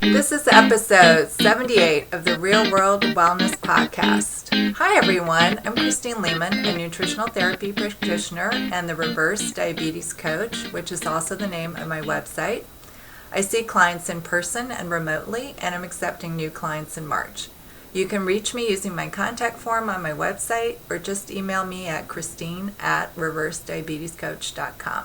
This is episode 78 of the Real World Wellness Podcast. Hi everyone, I'm Christine Lehman, a nutritional therapy practitioner and the reverse diabetes coach, which is also the name of my website. I see clients in person and remotely, and I'm accepting new clients in March. You can reach me using my contact form on my website or just email me at christine@reversediabetescoach.com.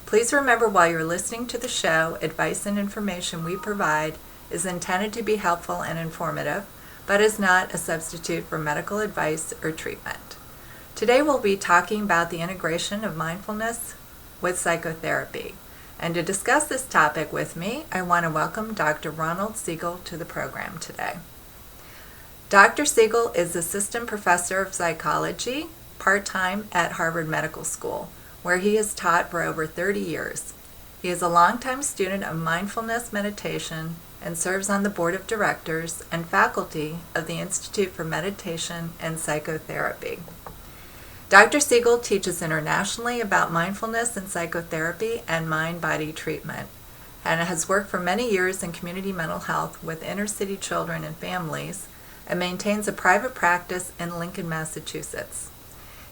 Please remember while you're listening to the show, advice and information we provide is intended to be helpful and informative, but is not a substitute for medical advice or treatment. Today we'll be talking about the integration of mindfulness with psychotherapy. And to discuss this topic with me, I want to welcome Dr. Ronald Siegel to the program today. Dr. Siegel is Assistant Professor of Psychology, part-time at Harvard Medical School, where he has taught for over 30 years. He is a longtime student of mindfulness meditation and serves on the board of directors and faculty of the Institute for Meditation and Psychotherapy. Dr. Siegel teaches internationally about mindfulness and psychotherapy and mind-body treatment, and has worked for many years in community mental health with inner-city children and families, and maintains a private practice in Lincoln, Massachusetts.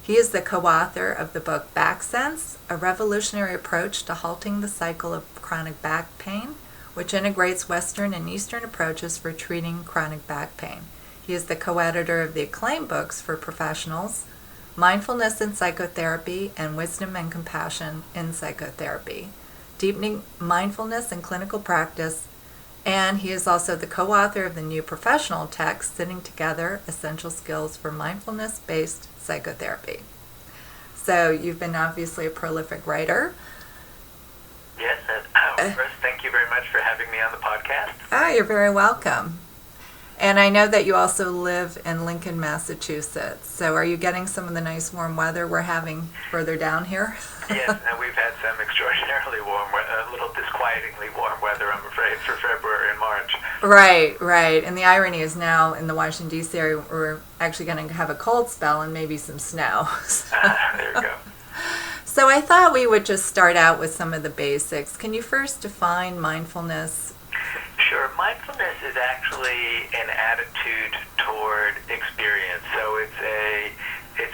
He is the co-author of the book Back Sense, a revolutionary approach to halting the cycle of chronic back pain, which integrates Western and Eastern approaches for treating chronic back pain. He is the co-editor of the acclaimed books for professionals, Mindfulness and Psychotherapy and Wisdom and Compassion in Psychotherapy, Deepening Mindfulness in Clinical Practice, and he is also the co-author of the new professional text, Sitting Together, Essential Skills for Mindfulness-Based Psychotherapy. So you've been obviously a prolific writer. Yes, first, thank you very much for having me on the podcast. You're very welcome. And I know that you also live in Lincoln, Massachusetts. So are you getting some of the nice warm weather we're having further down here? Yes, and we've had some extraordinarily warm, a little disquietingly warm weather, I'm afraid, for February and March. Right. And the irony is now in the Washington, D.C. area, we're actually going to have a cold spell and maybe some snow. There you go. So I thought we would just start out with some of the basics. Can you first define mindfulness? Sure. Mindfulness is actually an attitude toward experience. So it's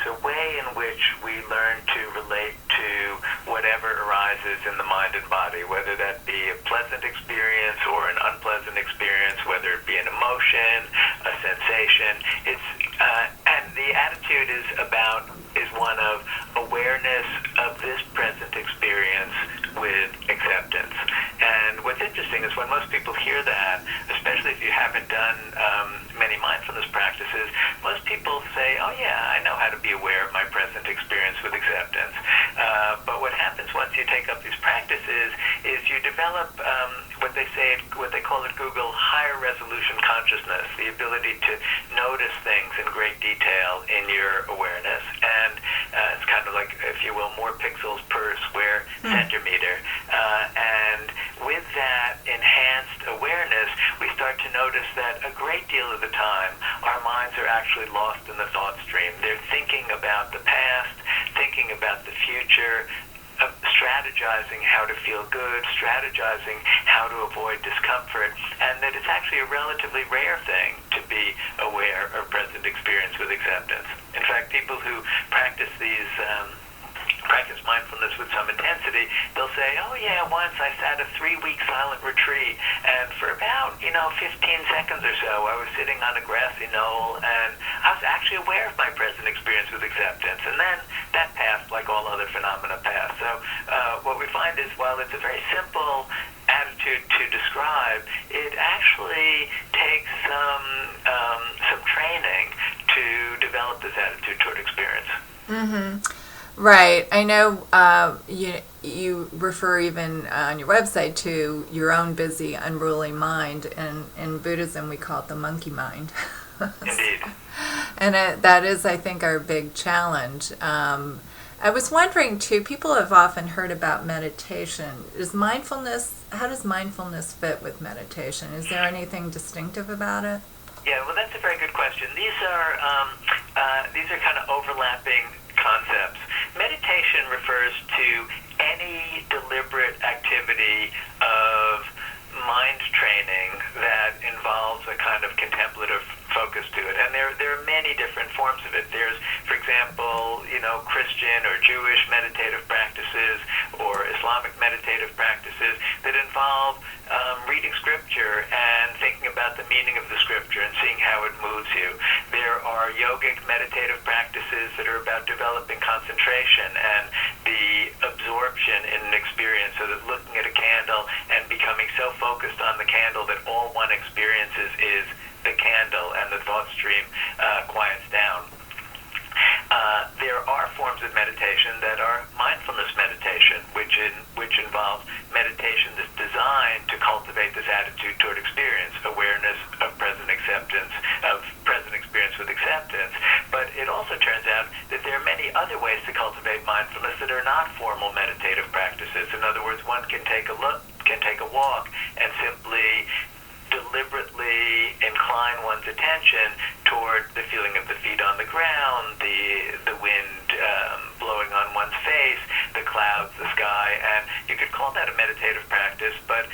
a way in which we learn to relate to whatever arises in the mind and body, whether that be a pleasant experience or an unpleasant experience, whether it be an emotion, a sensation. And the attitude is one of awareness of this present experience with acceptance. And what's interesting is when most people hear that, especially if you haven't done many mindfulness practices, most people say, oh yeah, I know how to be aware of my present experience with acceptance. But what happens once you take up these practices is you develop what they call at Google higher resolution consciousness, the ability to notice things in great detail in your awareness. And it's kind of like, if you will, more pixels per square centimeter. And with that enhanced awareness, we start to notice that a great deal of the time, our minds are actually lost in the thought stream. They're thinking about the past, thinking about the future, strategizing how to feel good, strategizing how to avoid discomfort, and that it's actually a relatively rare thing to be aware of present experience with acceptance. In fact, people who practice mindfulness with some intensity, they'll say, oh yeah, once I sat a 3-week silent retreat, and for about 15 seconds or so, I was sitting on a grassy knoll, and I was actually aware of my present experience with acceptance, and then that passed like all other phenomena pass. So what we find is, while it's a very simple attitude to describe, it actually takes some training to develop this attitude toward experience. Mm-hmm. Right. I know you refer even on your website to your own busy, unruly mind, and in Buddhism we call it the monkey mind. Indeed. And that is, I think, our big challenge. I was wondering, too, people have often heard about meditation. How does mindfulness fit with meditation? Is there anything distinctive about it? Yeah, well, that's a very good question. These are kind of overlapping concepts. Meditation refers to any deliberate activity of mind training that involves a kind of contemplative focus to it. And there are many different forms of it. There's, for example, Christian or Jewish meditative practices or Islamic meditative practices that involve reading scripture and thinking about the meaning of the scripture and seeing how it moves you. There are yogic meditative practices that are about developing concentration and the absorption in an experience, so that looking at a candle and becoming so focused on the candle that all one experiences is the candle and the thought stream quiets down. There are forms of meditation that are mindfulness meditation, which involves meditation that's designed to cultivate this attitude toward experience, awareness of present acceptance, of present experience with acceptance. But it also turns out that there are many other ways to cultivate mindfulness that are not formal meditative practices. In other words, one can take a walk and simply deliberately incline one's attention toward the feeling of the feet on the ground, the wind blowing on one's face, the clouds, the sky, and you could call that a meditative practice, but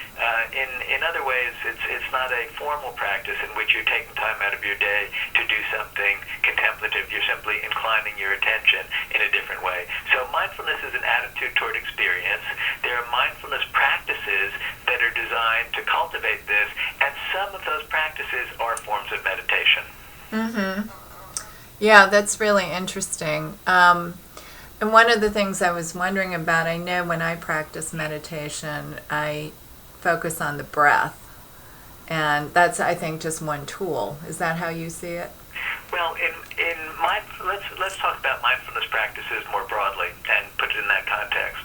in other ways it's not a formal practice in which you're taking time out of your day to do something contemplative. You're simply inclining your attention in a different way. So mindfulness is an attitude toward experience. There are mindfulness practices that are designed to cultivate this, and some of those practices are forms of meditation. Mm-hmm. Yeah, that's really interesting. And one of the things I was wondering about, I know when I practice meditation, I focus on the breath. And that's, I think, just one tool. Is that how you see it? Well, let's talk about mindfulness practices more broadly and put it in that context.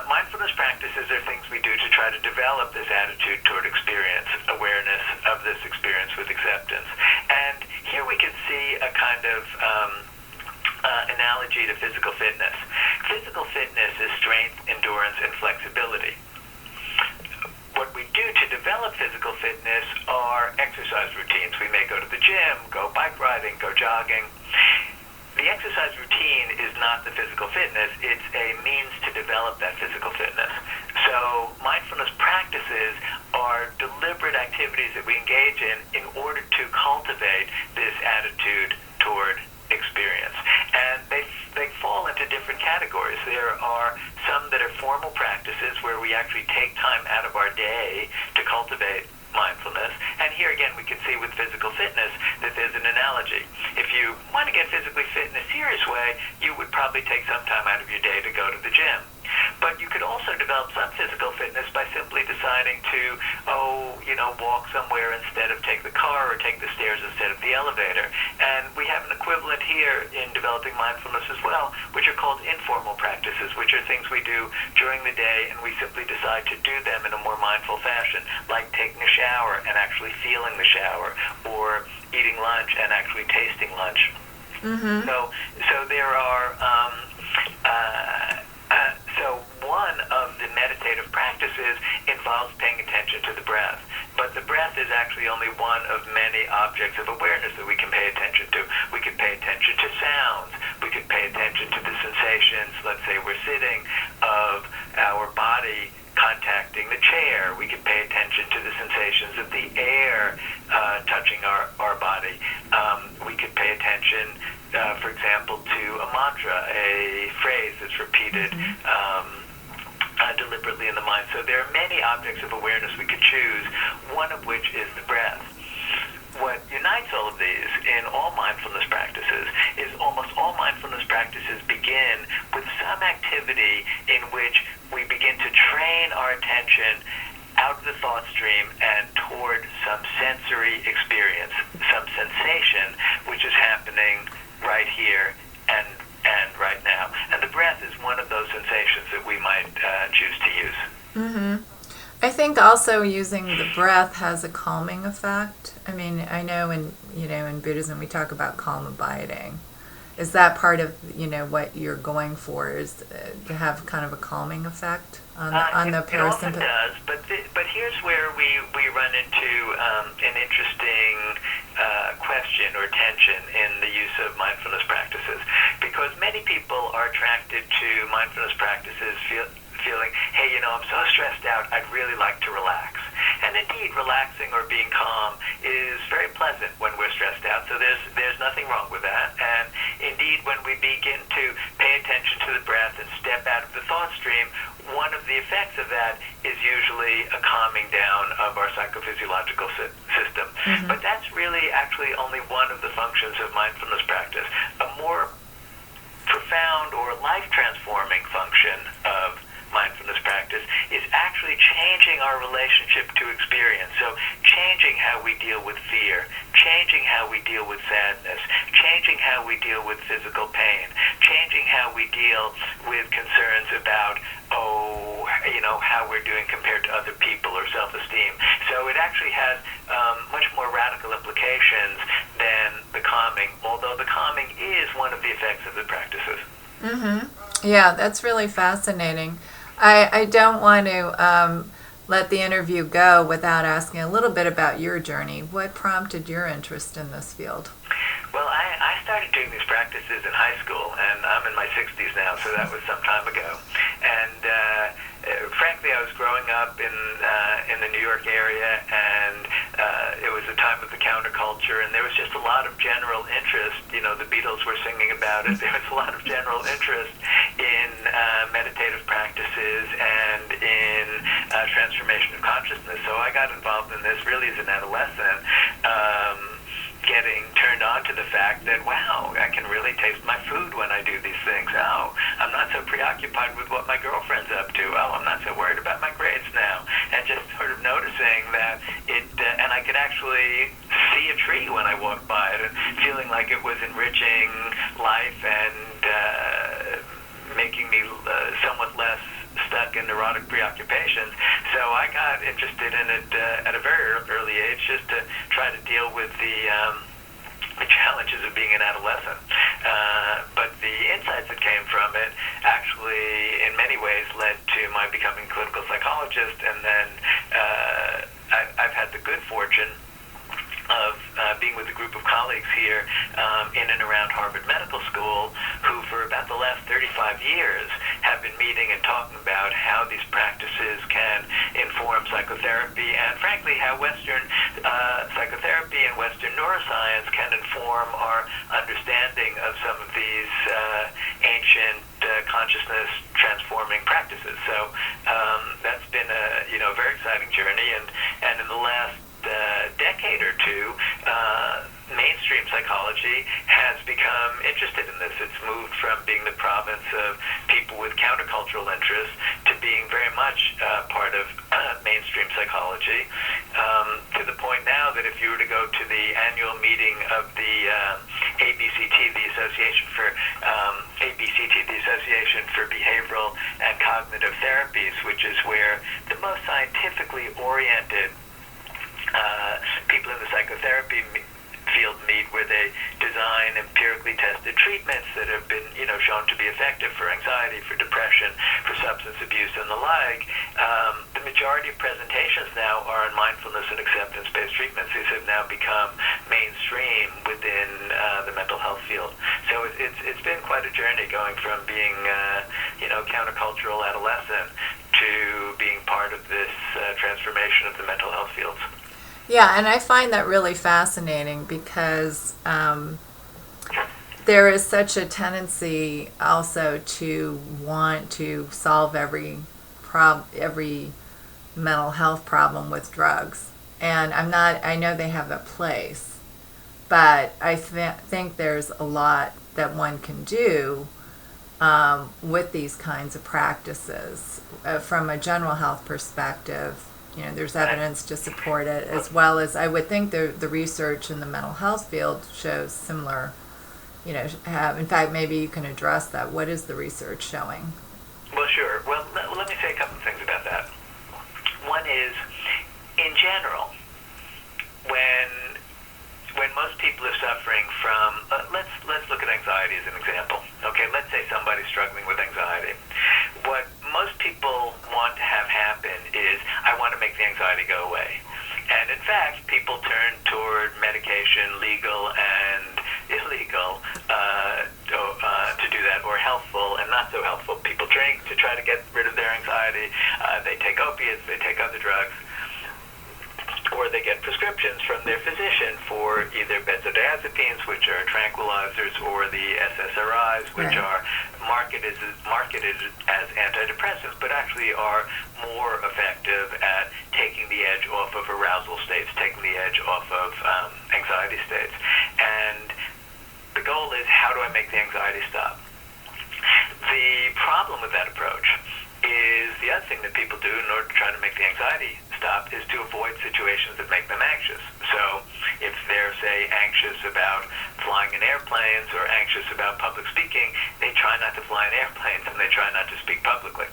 Mindfulness practices are things we do to try to develop this attitude toward experience, awareness of this experience with acceptance. And here we can see a kind of analogy to physical fitness. Physical fitness is strength, endurance, and flexibility. What we do to develop physical fitness are exercise routines. We may go to the gym, go bike riding, go jogging. The exercise routine is not the physical fitness, it's a means to develop that physical fitness. So mindfulness practices are deliberate activities that we engage in order to cultivate this attitude toward experience. And they fall into different categories. There are some that are formal practices where we actually take time out of our day to cultivate mindfulness. And here again, we can see with physical fitness that there's an analogy. If you want to get physically fit in a serious way, you would probably take some time out of your day to go to the gym. But you could also develop some physical fitness by simply deciding to, walk somewhere instead of take the car, or take the stairs instead of the elevator. And we have an equivalent here in developing mindfulness as well, which are called informal practices, which are things we do during the day, and we simply decide to do them in a more mindful fashion, like taking a shower and actually feeling the shower, or eating lunch and actually tasting lunch. Mm-hmm. So there are so one of the meditative practices involves paying attention to the breath. But the breath is actually only one of many objects of awareness that we can pay attention to. We could pay attention to sounds. We could pay attention to the sensations, let's say we're sitting, of our body contacting the chair. We could pay attention to the sensations of the air touching our body. We could pay attention, for example, to a mantra, a phrase that's repeated deliberately in the mind. So there are many objects of awareness we could choose, one of which is the breath. What unites all of these in all mindfulness practices is almost all mindfulness practices begin with some activity in which we begin to train our attention out of the thought stream and toward some sensory experience, some sensation which is happening right here and right now. And the breath is one of those sensations that we might choose to use. Mm-hmm. I think also using the breath has a calming effect. I mean, I know in Buddhism we talk about calm abiding. Is that part of what you're going for? Is to have kind of a calming effect on the person? It often does, but here's where we run into an interesting question or tension in the use of mindfulness practices, because many people are attracted to mindfulness practices feeling, hey, I'm so stressed out, I'd really like to relax. indeed, relaxing or being calm is very pleasant when we're stressed out, so there's nothing wrong with that. And indeed, when we begin to pay attention to the breath and step out of the thought stream, one of the effects of that is usually a calming down of our psychophysiological system. Mm-hmm. But that's really actually only one of the functions of mindfulness practice. A more profound or life-transforming function of mindfulness practice is actually changing our relationship to experience. So changing how we deal with fear, changing how we deal with sadness, changing how we deal with physical pain, changing how we deal with concerns about, how we're doing compared to other people or self-esteem. So it actually has much more radical implications than the calming, although the calming is one of the effects of the practices. Mm-hmm. Yeah, that's really fascinating. I don't want to let the interview go without asking a little bit about your journey. What prompted your interest in this field? Well, I started doing these practices in high school, and I'm in my 60s now, so that was some time ago. And frankly, I was growing up in the New York area, and it was a time of the counterculture, and there was just a lot of general interest. The Beatles were singing about it. There was a lot of general interest in meditative practices and in transformation of consciousness. So I got involved in this really as an adolescent, getting turned on to the fact that, wow, I can really taste my food when I do these things. Oh, I'm not so preoccupied with what my girlfriend's up to. Oh, I'm not so worried about my grades now. And just sort of noticing that and I could actually see a tree when I walked by it, and feeling like it was enriching life and making me somewhat less stuck in neurotic preoccupations. So I got interested in it at a very early age, just to try to deal with the challenges of being an adolescent. But the insights that came from it actually, in many ways, led to my becoming a clinical psychologist, and then I've had the good fortune of being with a group of colleagues here in and around Harvard Medical School who for about the last 35 years have been meeting and talking about how these practices can inform psychotherapy, and frankly how Western psychotherapy and Western neuroscience can inform our understanding of some of these ancient consciousness transforming practices. So that's been a very exciting journey, and in the last decade or two, mainstream psychology has become interested in this. It's moved from being the province of people with countercultural interests to being very much part of mainstream psychology, to the point now that if you were to go to the annual meeting of the ABCT, the Association for Behavioral and Cognitive Therapies, which is where the most scientifically oriented people in the psychotherapy field meet, where they design empirically tested treatments that have been, shown to be effective for anxiety, for depression, for substance abuse, and the like. The majority of presentations now are on mindfulness and acceptance-based treatments. These have now become mainstream within the mental health field. So it's been quite a journey going from being, countercultural adolescent to being part of this transformation of the mental health fields. Yeah, and I find that really fascinating because there is such a tendency also to want to solve every mental health problem with drugs. And I know they have a place, but I think there's a lot that one can do with these kinds of practices from a general health perspective. There's evidence to support it, as well as I would think the research in the mental health field shows similar, in fact, maybe you can address that. What is the research showing? Well, sure. Well, let me say a couple of things about that. One is, in general, when most people are suffering from, let's look at anxiety as an example. Okay, let's say somebody's struggling with anxiety. What most people want to have happen is, I want to make the anxiety go away. And in fact, people turn toward medication, legal and illegal, to do that, or helpful and not so helpful. People drink to try to get rid of their anxiety. They take opiates, they take other drugs. or they get prescriptions from their physician for either benzodiazepines, which are tranquilizers, or the SSRIs, which are marketed as antidepressants, but actually are more effective at taking the edge off of arousal states, taking the edge off of anxiety states. And the goal is, how do I make the anxiety stop? The problem with that approach is the other thing that people do in order to try to make the anxiety stop is to avoid situations that make them anxious. So if they're, say, anxious about flying in airplanes or anxious about public speaking, they try not to fly in airplanes and they try not to speak publicly.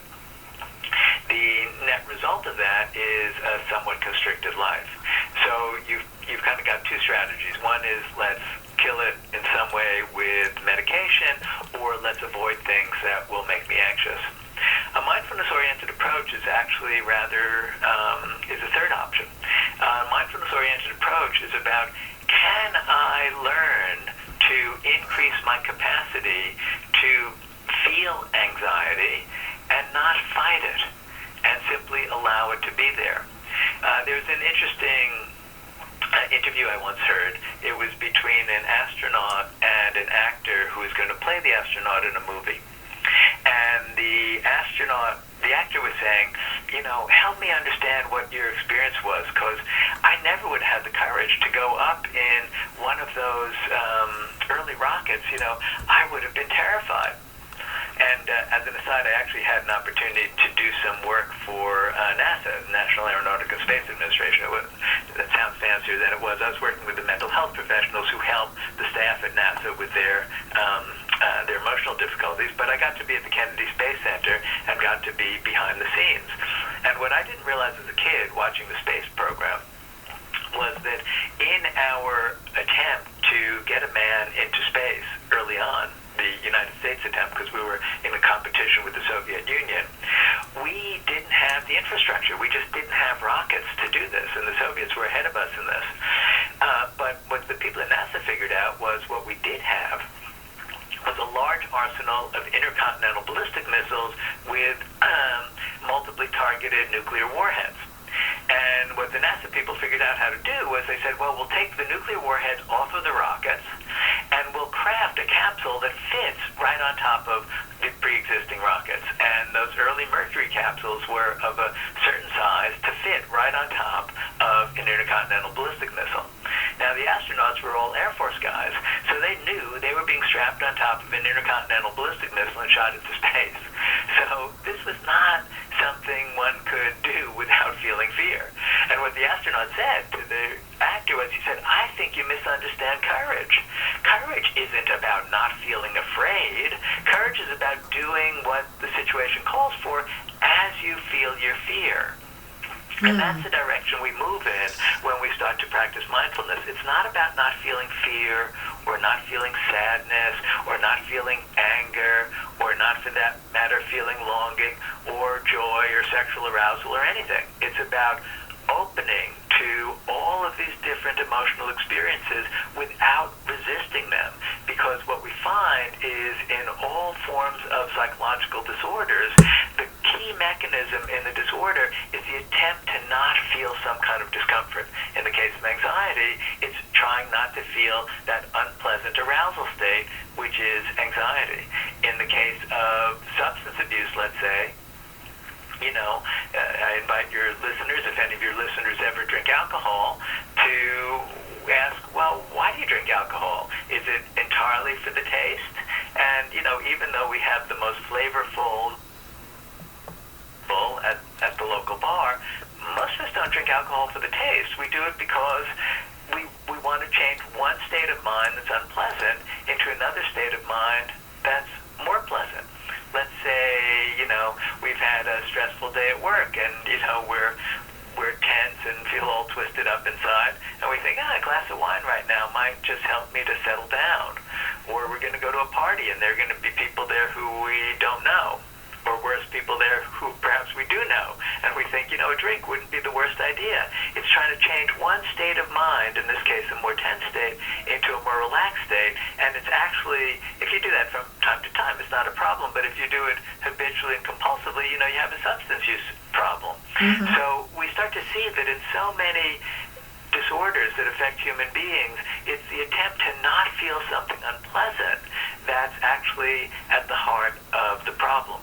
The net result of that is a somewhat constricted life. So you've kind of got two strategies. One is, let's kill it in some way with medication, or let's avoid things that will make me anxious. A mindfulness-oriented approach is actually is a third option. A mindfulness-oriented approach is about, can I learn to increase my capacity to feel anxiety and not fight it, and simply allow it to be there? There's an interesting interview I once heard. It was between an astronaut and an actor who was going to play the astronaut in a movie. And the actor was saying, help me understand what your experience was, because I never would have had the courage to go up in one of those early rockets. I would have been terrified. And as an aside, I actually had an opportunity to do some work for NASA, National Aeronautical and Space Administration. That sounds fancier than it was. I was working with the mental health professionals who help the staff at NASA with their emotional difficulties. But I got to be at the Kennedy Space Center and got to be behind the scenes. And what I didn't realize as a kid watching the space program was that in our attempt to get a man into space early on, the United States attempt, because we were in a competition with the Soviet Union, we didn't have the infrastructure. We just didn't have rockets to do this, and the Soviets were ahead of us in this. But what the people at NASA figured out was what we did have was a large arsenal of intercontinental ballistic missiles with multiply targeted nuclear warheads. And what the NASA people figured out how to do was they said, well, we'll take the nuclear warheads off of the rockets and we'll craft a capsule that fits right on top of the pre-existing rockets. And those early Mercury capsules were of a certain size to fit right on top of an intercontinental ballistic missile. Now, the astronauts were all Air Force guys, so they knew they were being strapped on top of an intercontinental ballistic missile and shot into space. So this was not something one could do without feeling fear. And what the astronaut said to the actor was, he said, I think you misunderstand courage. Courage isn't about not feeling afraid. Courage is about doing what the situation calls for as you feel your fear. And that's the direction we move in when we start to practice mindfulness. It's not about not feeling fear, or not feeling sadness, or not feeling anger, or not, for that matter, feeling longing, or joy, or sexual arousal, or anything. It's about opening to all of these different emotional experiences without resisting them. Because what we find is, in all forms of psychological disorders, the key mechanism in the disorder is the attempt to not feel some kind of discomfort. In the case of anxiety, it's trying not to feel that unpleasant arousal state, which is anxiety. In the case of substance abuse, let's say, I invite your listeners, if any of your listeners ever drink alcohol, to ask, well, why do you drink alcohol? Is it entirely for the taste? And, even though we have the most flavorful at the local bar, most of us don't drink alcohol for the taste. We do it because we want to change one state of mind that's unpleasant into another state of mind that's more pleasant. Let's say, we've had a stressful day at work, and, we're tense and feel all twisted up inside, and we think, a glass of wine right now might just help me to settle down. Or we're going to go to a party, and there are going to be people there who we don't know. Or worse, people there who perhaps we do know. And we think, a drink wouldn't be the worst idea. It's trying to change one state of mind, in this case a more tense state, into a more relaxed state. And it's actually, if you do that from time to time, it's not a problem. But if you do it habitually and compulsively, you have a substance use problem. So we start to see that in so many disorders that affect human beings, it's the attempt to not feel something unpleasant that's actually at the heart of the problem.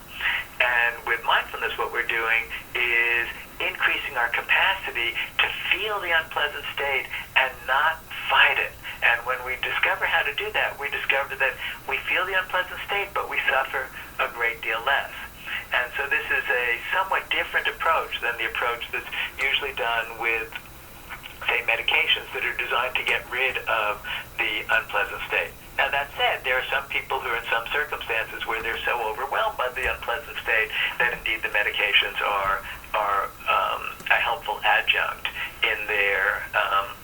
And with mindfulness, what we're doing is increasing our capacity to feel the unpleasant state and not fight it. And when we discover how to do that, we discover that we feel the unpleasant state, but we suffer a great deal less. And so this is a somewhat different approach than the approach that's usually done with, say, medications that are designed to get rid of the unpleasant state. Now, that said, there are some people who are in some circumstances where they're so overwhelmed by the unpleasant state that indeed the medications are a helpful adjunct in their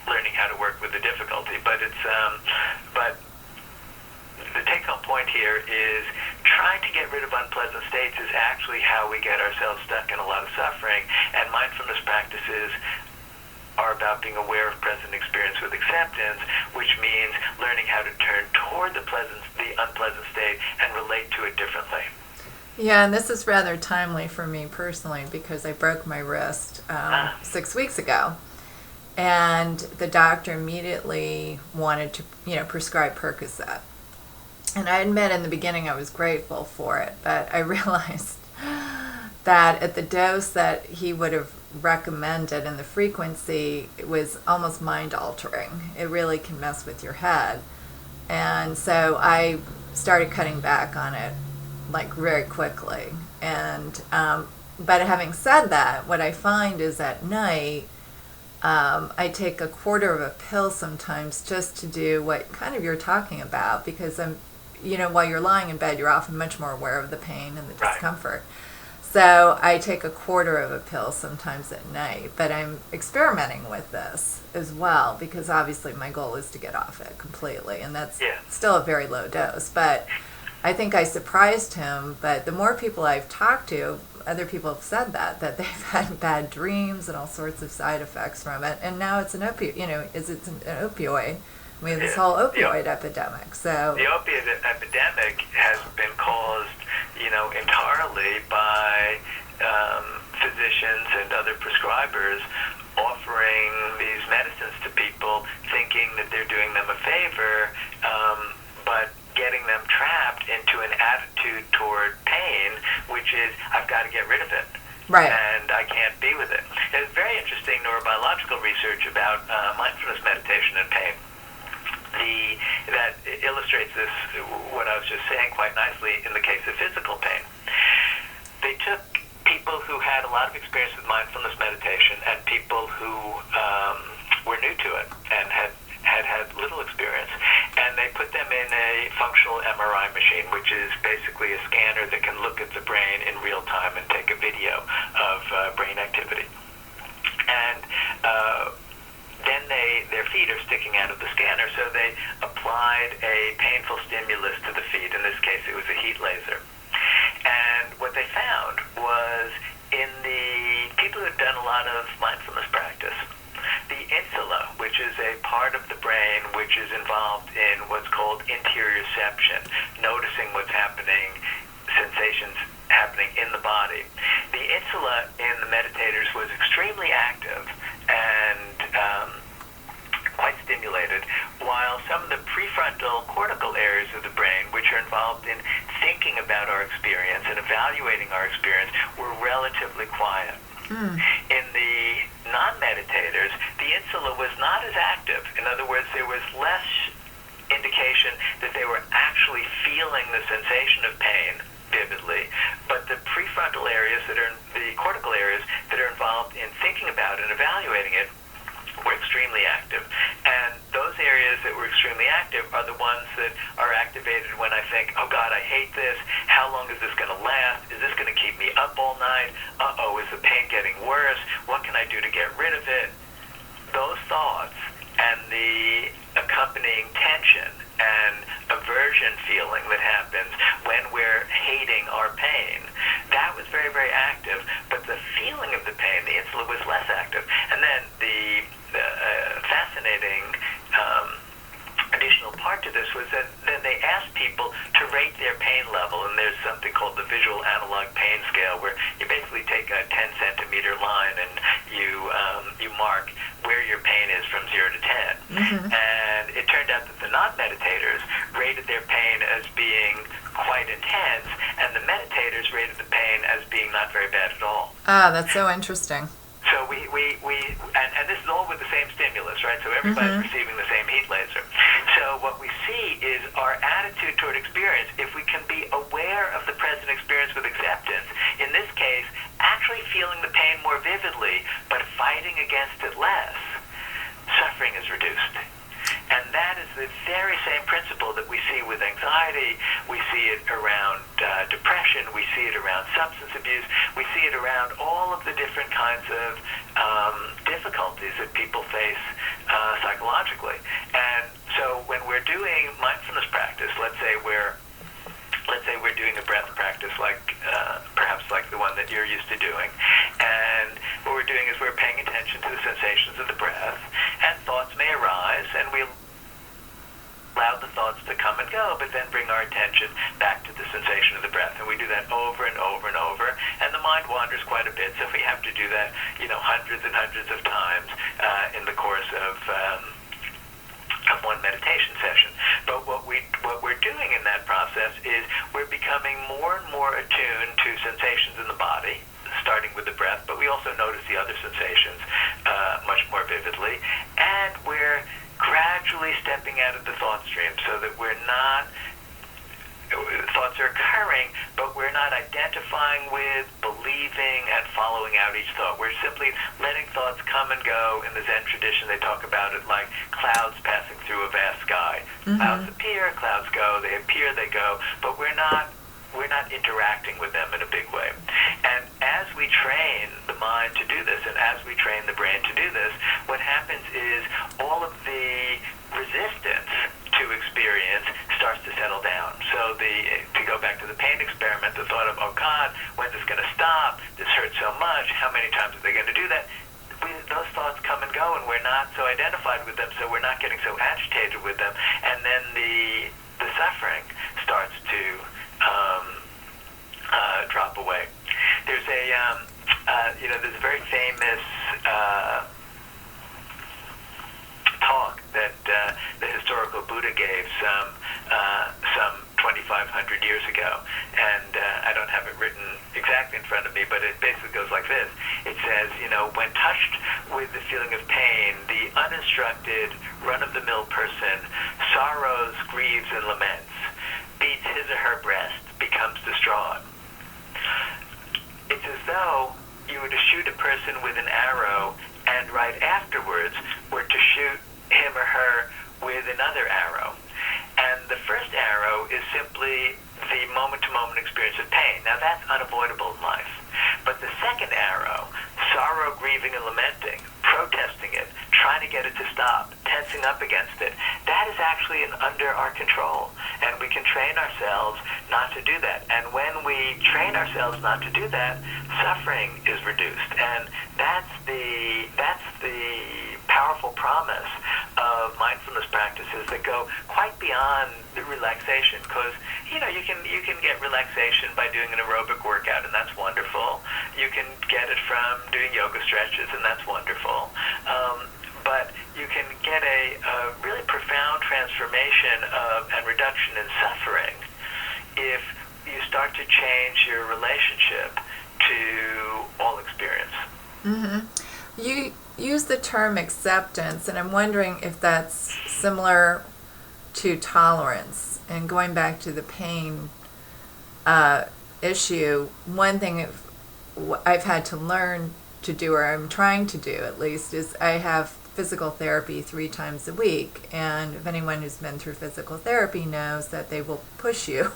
learning how to work with the difficulty. But the take-home point here is trying to get rid of unpleasant states is actually how we get ourselves stuck in a lot of suffering, and mindfulness practices are about being aware of present experience with acceptance, which means learning how to turn toward the unpleasant state and relate to it differently. Yeah, and this is rather timely for me personally because I broke my wrist 6 weeks ago, and the doctor immediately wanted to, prescribe Percocet. And I admit in the beginning I was grateful for it, but I realized that at the dose that he would have recommended and the frequency, it was almost mind altering. It really can mess with your head. And so I started cutting back on it like very quickly. And but having said that, what I find is at night I take a quarter of a pill sometimes just to do what kind of you're talking about, because while you're lying in bed, you're often much more aware of the pain and the discomfort. So I take a quarter of a pill sometimes at night, but I'm experimenting with this as well because obviously my goal is to get off it completely, and that's still a very low dose. But I think I surprised him, but the more people I've talked to, other people have said that they've had bad dreams and all sorts of side effects from it, and now it's an opioid, it's an opioid. We have this whole opioid epidemic. So the opioid epidemic has been caused, entirely by physicians and other prescribers offering these medicines to people, thinking that they're doing them a favor, but getting them trapped into an attitude toward pain, which is, I've got to get rid of it. Right. And I can't be with it. There's very interesting neurobiological research about mindfulness meditation and pain. That illustrates this, what I was just saying, quite nicely in the case of physical pain. They took people who had a lot of experience with mindfulness meditation and people who were new to it and had little experience, and they put them in a functional MRI machine, which is basically a scanner that can look at the brain in real time and take a video of brain activity. And then their feet are sticking out of the scanner, so they applied a painful stimulus to the feet. In this case, it was a heat laser. And what they found was in the people who had done a lot of mindfulness practice, the insula, which is a part of the brain which is involved in what's called interoception, noticing what's happening, sensations happening in the body. The insula in the meditators was extremely active and quite stimulated, while some of the prefrontal cortical areas of the brain, which are involved in thinking about our experience and evaluating our experience, were relatively quiet. In the non-meditators, the insula was not as active. In other words, there was less indication that they were actually feeling the sensation of pain vividly, but the prefrontal areas the cortical areas that are involved in thinking about and evaluating it were extremely active. And those areas that were extremely active are the ones that are activated when I think, oh God, I hate this. How long is this going to last? Is this going to keep me up all night? Uh-oh, is the pain getting worse? What can I do to get rid of it? Those thoughts and the accompanying tension and aversion feeling that happens when we're hating our pain, that was very, very active. But the feeling of the pain, the insula, was less active. And then the fascinating additional part to this was that then they asked people to rate their pain level, and there's something called the visual analog pain scale, where you basically take a 10 centimeter line and you mark where your pain is from 0 to 10. And it turned out that the non-meditators rated their pain as being quite intense, and the meditators rated the pain as being not very bad at all. Ah, that's so interesting. So and this is all with the same stimulus, right? So everybody's receiving the same heat laser. So what we see is our attitude toward experience. If we can be aware of the present experience with acceptance, in this case, actually feeling the pain more vividly, but fighting against it less, suffering is reduced. And that is the very same principle that we see with anxiety. We see it around depression. We see it around substance abuse. We see it around all of the different kinds of difficulties that people face psychologically. And so when we're doing mindfulness practice, let's say we're doing a breath practice like perhaps like the one that you're used to doing, and what we're doing is we're paying attention to the sensations of the breath, and thoughts may arise, and we allow the thoughts to come and go, but then bring our attention back to the sensation of the breath. And we do that over and over and over, and the mind wanders quite a bit, so we have to do that, hundreds and hundreds of times in the course of one meditation session. But what we're doing in that process is we're becoming more and more attuned to sensations in the body, starting with the breath, but we also notice the other sensations much more vividly, and we're gradually stepping out of the thought stream so that thoughts are occurring, but we're not identifying with, believing, and following out each thought. We're simply letting thoughts come and go. In the Zen tradition, they talk about it like clouds passing through a vast sky. Clouds appear, clouds go, they appear, they go, but we're not interacting with them in a big way. And as we train the mind to do this, and as we train the brain to do this, what happens is all of the resistance to experience starts to settle down. So to go back to the pain experiment, the thought of, oh God, when's this going to stop? This hurts so much. How many times are they going to do that? Those thoughts come and go, and we're not so identified with them, so we're not getting so agitated with them. And then the suffering starts to drop away. There's there's a very famous talk that the historical Buddha gave some 2,500 years ago, and I don't have it written exactly in front of me, but it basically goes like this. It says, when touched with the feeling of pain, the uninstructed, run-of-the-mill person sorrows, grieves, and laments, beats his or her breast, becomes distraught. It's as though you were to shoot a person with an arrow, and right afterwards were to shoot him or her with another arrow. And the first arrow is simply the moment-to-moment experience of pain. Now that's unavoidable in life. But the second arrow, sorrow, grieving, and lamenting, protesting it, trying to get it to stop, tensing up against it, that is actually under our control. And we can train ourselves not to do that. And when we train ourselves not to do that, suffering is reduced. And that's the powerful promise of mindfulness practices that go quite beyond the relaxation, because you can get relaxation by doing an aerobic workout, and that's wonderful. You can get it from doing yoga stretches, and that's wonderful. But you can get a really profound transformation and reduction in suffering if you start to change your relationship to all experience. You use the term acceptance, and I'm wondering if that's similar to tolerance. And going back to the pain issue, one thing I've had to learn to do, or I'm trying to do at least, is I have physical therapy 3 times a week. And if anyone who's been through physical therapy knows that they will push you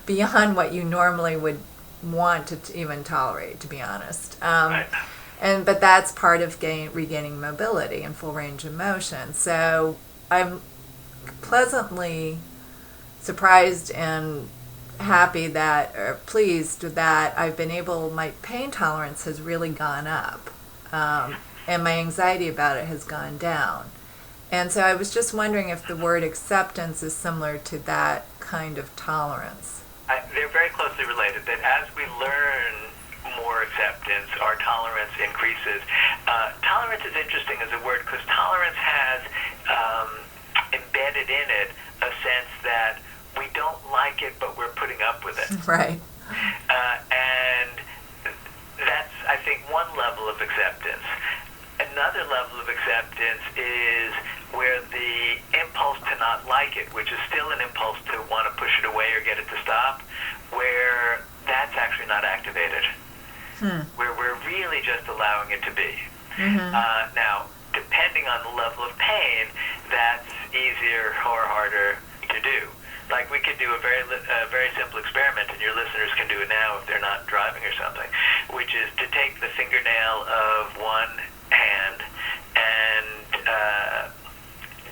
beyond what you normally would want to even tolerate, to be honest. But that's part of regaining mobility and full range of motion. So I'm pleasantly surprised and happy pleased that I've been my pain tolerance has really gone up, and my anxiety about it has gone down. And so I was just wondering if the word acceptance is similar to that kind of tolerance. They're very closely related, that as we learn more acceptance, our tolerance increases. Tolerance is interesting as a word because tolerance has embedded in it a sense that we don't like it, but we're putting up with it. Right. And that's, I think, one level of acceptance. Another level of acceptance is where the impulse to not like it, which is still an impulse to want to push it away or get it to stop, where that's actually not activated. Where we're really just allowing it to be. Now, depending on the level of pain, that's easier or harder to do. Like we could do a very simple experiment, and your listeners can do it now if they're not driving or something, which is to take the fingernail of one hand and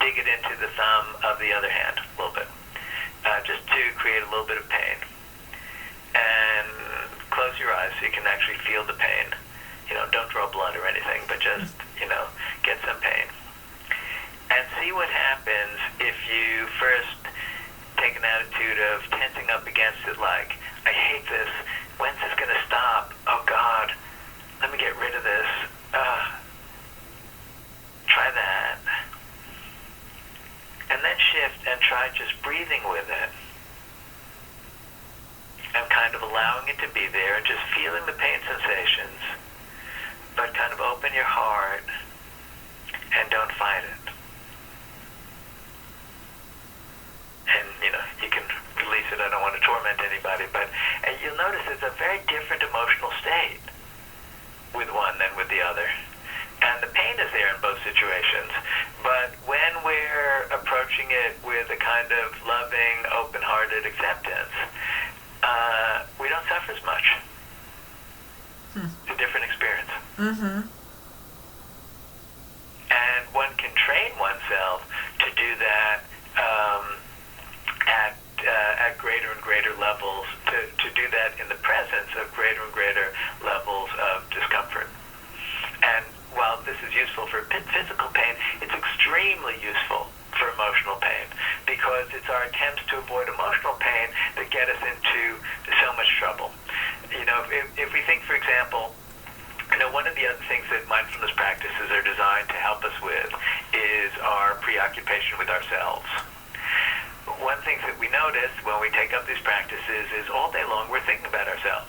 dig it into the thumb of the other hand a little bit, just to create a little bit of pain. And close your eyes so you can actually feel the pain. Don't draw blood or anything, but just, get some pain. And see what happens if you first take an attitude of tensing up against it, like, I hate this. When's this going to stop? Oh, God. Let me get rid of this. Try that. And then shift and try just breathing with it. And kind of allowing it to be there and just feeling the pain sensations. But kind of open your heart and don't fight it. And, you can release it. I don't want to torment anybody, but you'll notice it's a very different emotional state with one than with the other. And the pain is there in both situations. But when we're approaching it with a kind of loving, open-hearted acceptance, we don't suffer as much. It's a different experience. And one can train oneself to do that at greater and greater levels, to do that in the presence of greater and greater levels of discomfort. And while this is useful for physical pain, it's extremely useful for emotional pain, because it's our attempts to avoid emotional pain that get us into so much trouble. If we think, for example, one of the other things that mindfulness practices are designed to help us with is our preoccupation with ourselves. One thing that we notice when we take up these practices is all day long we're thinking about ourselves.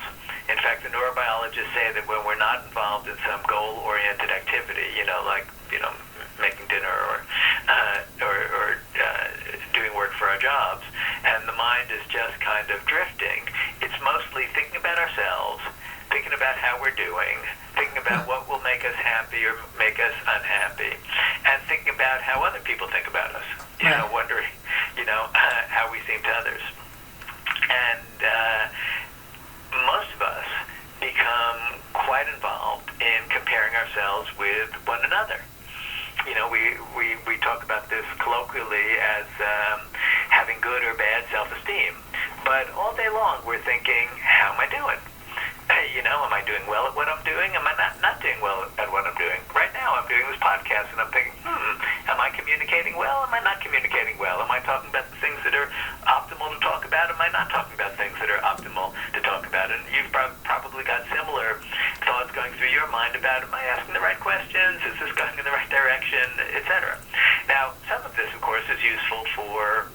In fact, the neurobiologists say that when we're not involved in some goal-oriented activity, like making dinner or doing work for our jobs, and the mind is just kind of drifting, it's mostly thinking about ourselves, thinking about how we're doing, thinking about what will make us happy or make us unhappy, and thinking about how other people think about us. Wondering, how we seem to others. And most of us become quite involved in comparing ourselves with one another. We talk about this colloquially as having good or bad self-esteem. But all day long we're thinking, how am I doing? Am I doing well at what I'm doing? Am I not doing well at what I'm doing? Right now I'm doing this podcast and I'm thinking, am I communicating well? Am I not communicating well? Am I talking about the things that are optimal to talk about? Am I not talking about things that are optimal to talk about? And you've probably got similar thoughts going through your mind about, am I asking the right questions? Is this going in the right direction? Etc. Now, some of this, of course, is useful for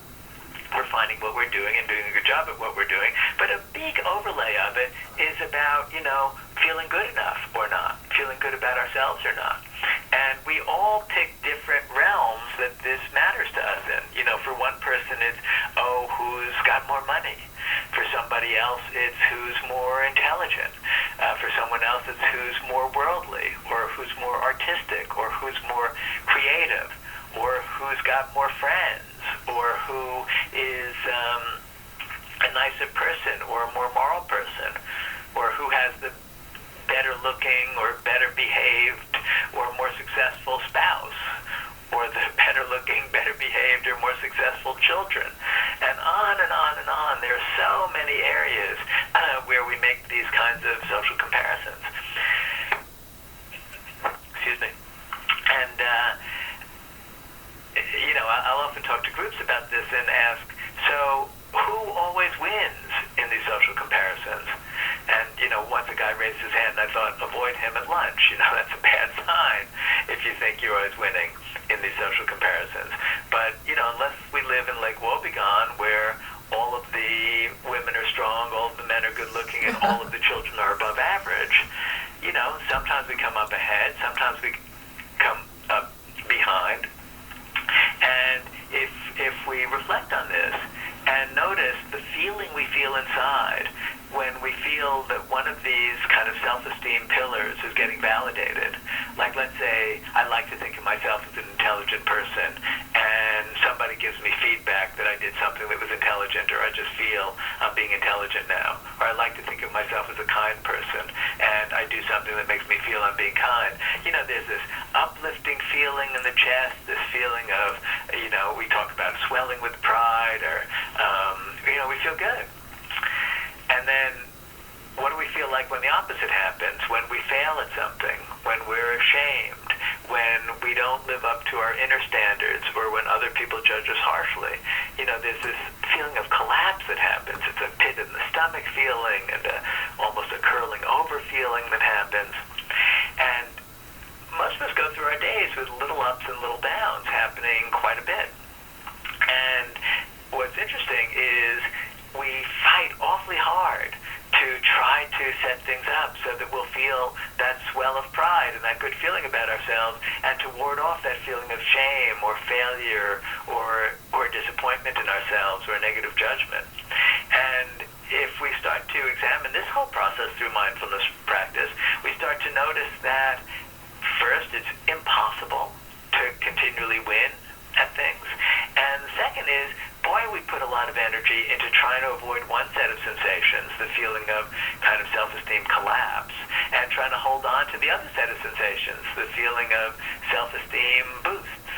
refining what we're doing and doing a good job at what we're doing. But a big overlay of it is about, feeling good enough or not, feeling good about ourselves or not. And we all pick different realms that this matters to us in. For one person it's, who's got more money. For somebody else it's who's more intelligent. For someone else it's who's more worldly, or who's more artistic, or who's more creative, or who's got more friends, or who is a nicer person, or a more moral person, or who has the better looking or better behaved or more successful spouse, or the better looking, better behaved or more successful children, and on and on and on. There are so many areas where we make these kinds of social comparisons. Excuse me. And I'll often talk to groups about this and ask, so who always wins in these social comparisons? And once a guy raised his hand, I thought, avoid him at lunch. That's a bad sign if you think you're always winning in these social comparisons. But, unless we live in Lake Wobegon, where all of the women are strong, all of the men are good looking, and all of the children are above average, sometimes we come up ahead, sometimes we come up behind. And if we reflect on this and notice the feeling we feel inside when we feel that one of these kind of self-esteem pillars is getting validated, like let's say I like to think of myself as an intelligent person, and somebody gives me feedback that I did something that was intelligent, or I just feel I'm being intelligent now, or I like to think of myself as a kind person, and I do something that makes me feel I'm being kind. There's this uplifting feeling in the chest, this feeling of, we talk about swelling with pride, or, we feel good. And then what do we feel like when the opposite happens? When we fail at something, when we're ashamed, when we don't live up to our inner standards, or when other people judge us harshly. There's this feeling of collapse that happens. It's a pit in the stomach feeling, and almost a curling over feeling that happens. And most of us go through our days with little ups and little downs happening quite a bit. And what's interesting is we fight awfully hard to try to set things up so that we'll feel that swell of pride and that good feeling about ourselves, and to ward off that feeling of shame or failure or disappointment in ourselves or negative judgment. And if we start to examine this whole process through mindfulness practice, we start to notice that first, it's impossible to continually win at things. And the second is, boy, we put a lot of energy into trying to avoid one set of sensations, the feeling of kind of self-esteem collapse, and trying to hold on to the other set of sensations, the feeling of self-esteem boosts.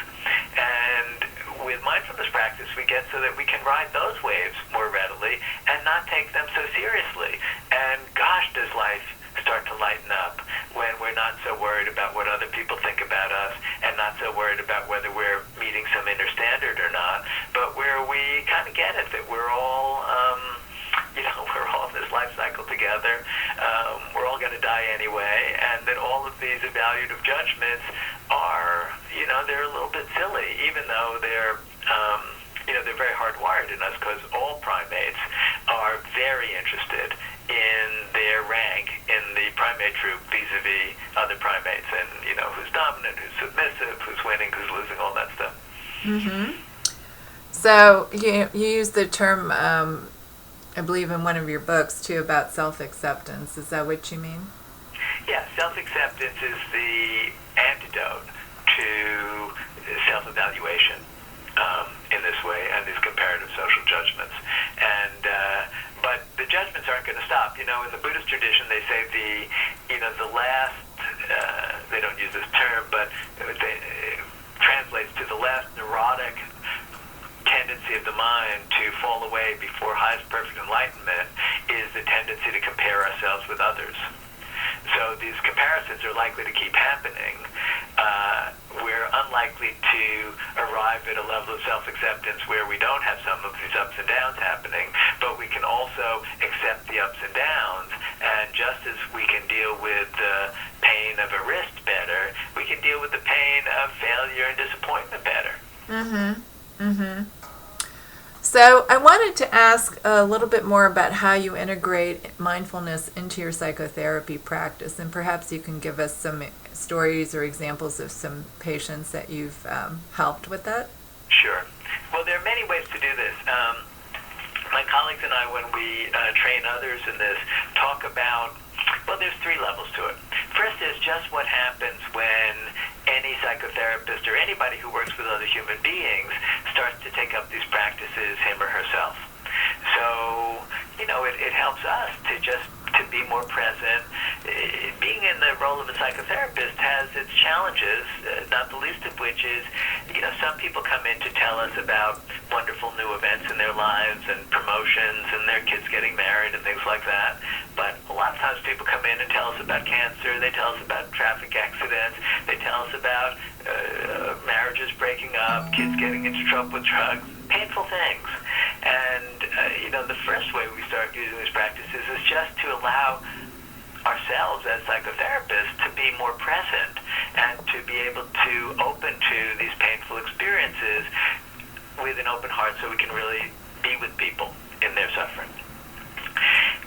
And with mindfulness practice, we get so that we can ride those waves more readily and not take them so seriously. And gosh, does life start to lighten up when we're not so worried about what other people think about us, and not so worried about whether we're meeting some inner standard or not, but where we kind of get it, that we're all, we're all in this life cycle together. We're all going to die anyway, and that all of these evaluative judgments are, they're a little bit silly, even though they're very hardwired in us, because all primates are very interested in their rank in the primate troop vis-a-vis other primates, and who's dominant, who's submissive, who's winning, who's losing, all that stuff. Mm-hmm. So you use the term, I believe in one of your books too, about self-acceptance. Is that what you mean? Yeah, self-acceptance is the antidote to self-evaluation in this way, and these comparative social judgments. And but the judgments aren't going to stop. In the Buddhist tradition, they say the last, they don't use this term, but it translates to the last neurotic tendency of the mind to fall away before highest perfect enlightenment is the tendency to compare ourselves with others. So these comparisons are likely to keep happening. We're unlikely to arrive at a level of self-acceptance where we don't have some of these ups and downs happening, but we can also accept the ups and downs. And just as we can deal with the pain of a wrist better, we can deal with the pain of failure and disappointment better. Mm-hmm. Mm-hmm. So I wanted to ask a little bit more about how you integrate mindfulness into your psychotherapy practice, and perhaps you can give us some stories or examples of some patients that you've helped with that. Sure. Well, there are many ways to do this. My colleagues and I, when we train others in this, talk about, there's three levels to it. First is just what happens when any psychotherapist or anybody who works with other human beings starts to take up these practices, him or herself. So, it helps us to be more present. Being in the role of a psychotherapist has its challenges, not the least of which is, some people come in to tell us about wonderful new events in their lives and promotions and their kids getting married and things like that. But a lot of times people come in and tell us about cancer, they tell us about traffic accidents, they tell us about marriages breaking up, kids getting into trouble with drugs, painful things. And, the first way we start using these practices is just to allow ourselves as psychotherapists to be more present and to be able to open to these painful experiences with an open heart so we can really be with people in their suffering.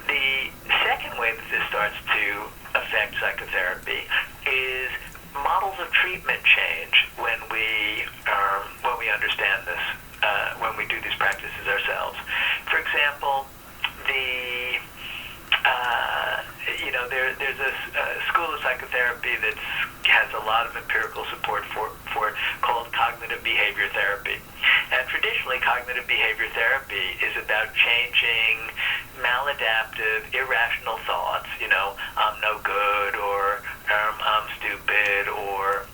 The second way that this starts to affect psychotherapy is models of treatment change when we understand this, when we do these practices ourselves. For example, there's a school of psychotherapy that has a lot of empirical support for it called cognitive behavior therapy. And traditionally, cognitive behavior therapy is about changing maladaptive, irrational thoughts, I'm no good, or I'm stupid, or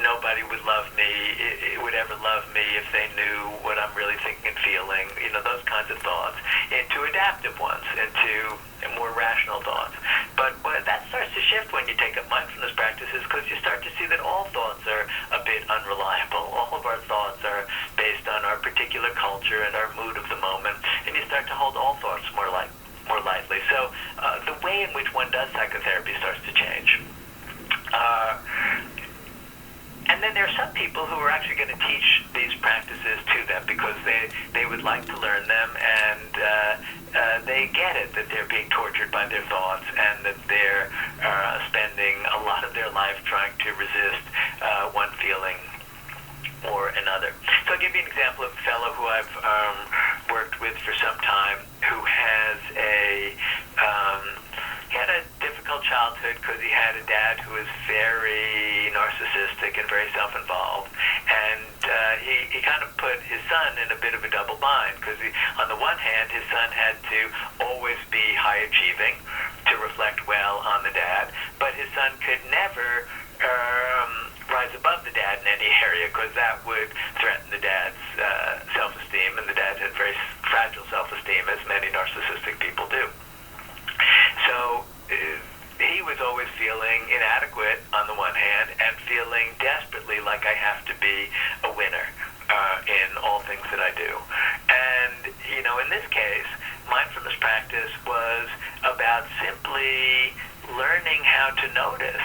nobody would ever love me if they knew what I'm really thinking and feeling, those kinds of thoughts, into adaptive ones, into more rational thoughts. But that starts to shift when you take up mindfulness practices, because you start to see that all thoughts are a bit unreliable. All of our thoughts are based on our particular culture and our mood of the moment, and you start to hold all thoughts more lightly. So the way in which one does psychotherapy starts to change. And then there are some people who are actually going to teach these practices to them because they would like to learn them, and they get it that they're being tortured by their thoughts and that they're spending a lot of their life trying to resist one feeling or another. So I'll give you an example of a fellow who I've worked with for some time who has he had a difficult childhood because he had a dad who was very narcissistic and very self-involved. And he kind of put his son in a bit of a double bind, because on the one hand, his son had to always be high-achieving to reflect well on the dad, but his son could never rise above the dad in any area, because that would threaten the dad's self-esteem, and the dad had very fragile self-esteem, as many narcissistic people do. So he was always feeling inadequate on the one hand, and feeling desperately like I have to be a winner in all things that I do. And, in this case, mindfulness practice was about simply learning how to notice